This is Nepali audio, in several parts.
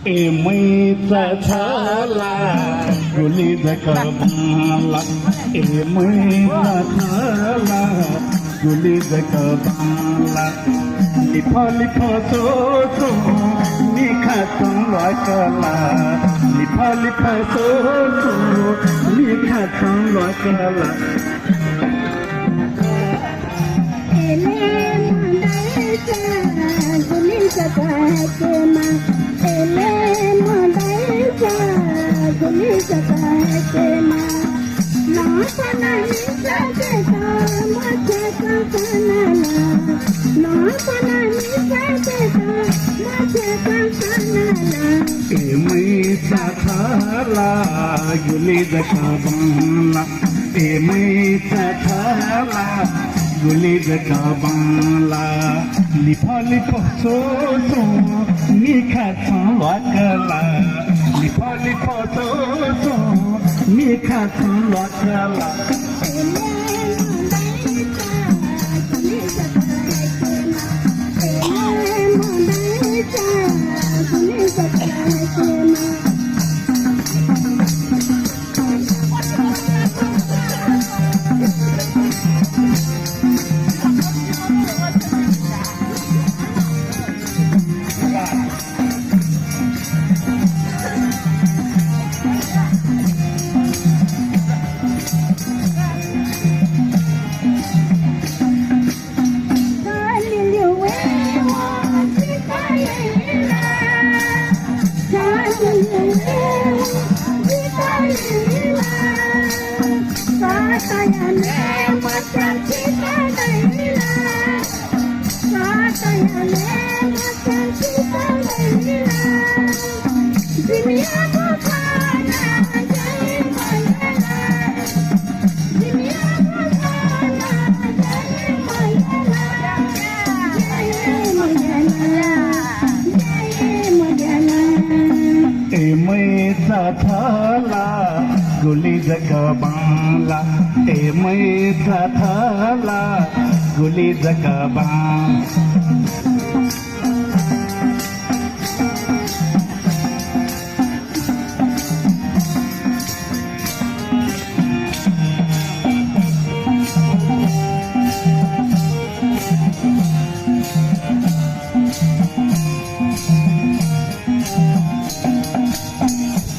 मैचा छाला गुली जकबाला मैचा छाला गुली जकबाला लिफ लिफ सोचो निखा चंद्रकला लिफ लिफ सोचो निखा चंद्रकला मैचा छाला गुली जकबाला मैचा छाला गुली जकबाला लिफ लिफ सोचो निखा चंद्रकला लिफ लिफ सोचो निखा चंद्रकला मैचा छाला गुली जकबाला मैचा छाला गुली जकबाला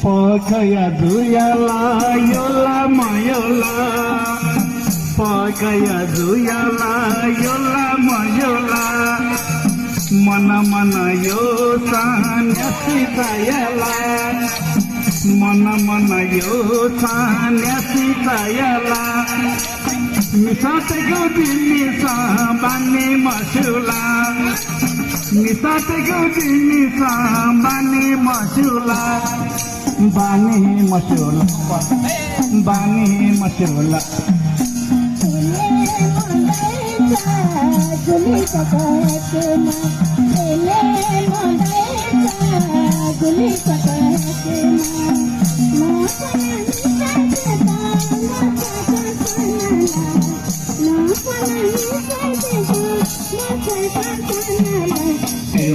Pakaya duyala yola mayola Pakaya duyala yola mayola Mana mana yo sanya sitayala Mana mana yo sanya sitayala Misate gudi misa bani masula Misate gudi misa bani masula Bani masula, bani masula.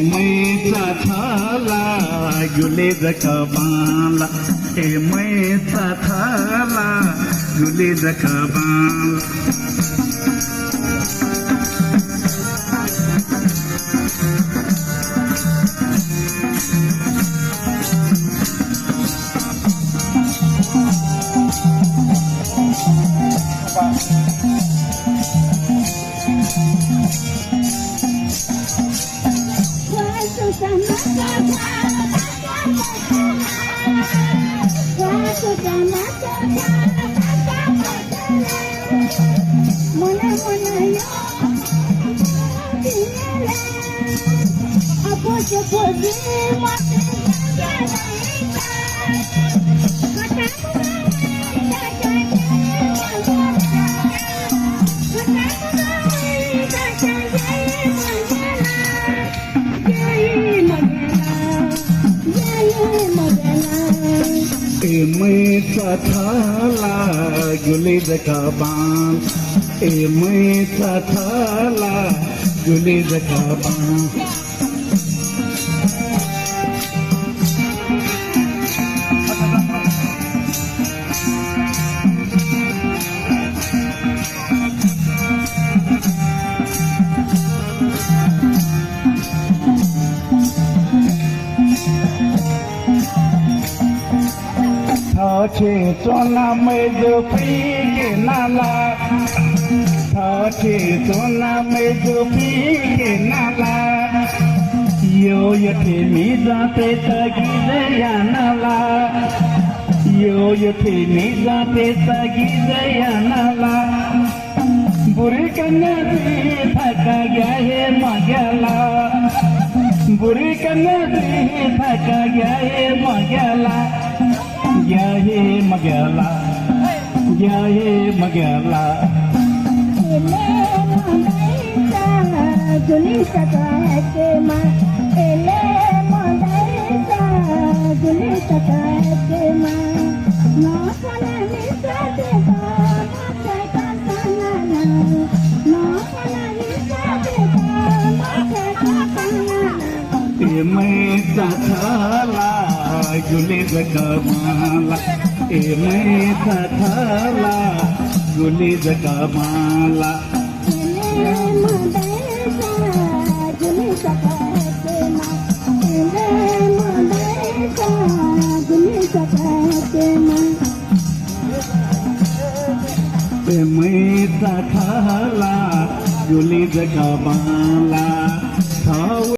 मैचा छाला गुली जकबाला मैचा छाला गुली जकबाला मैचा छाला गुली जकबाला मैचा छाला गुली जकबाला छे सोना मेज पी नाला छे सोना मेज पी नाला यो यथे मी जाते तगी जया नाला यो यथे मी जाते तगी जया नाला बुरी कन्या दी थका गया है मगला बुरी कन्या दी थका गया है मगला गया है मगला गया है मगला जुली सका है के माँ एले मोंदेसा जुली सका है के माँ ना खाना निशा देगा माथे का खाना ना ना खाना निशा देगा माथे का खाना ए मैं थाला जुली जगमाला ए मैं थाला जुली जगमाला जुली सका है के माँ एले मोंदेसा जुली सका है के माँ ए मैं थाला जुली जगमाला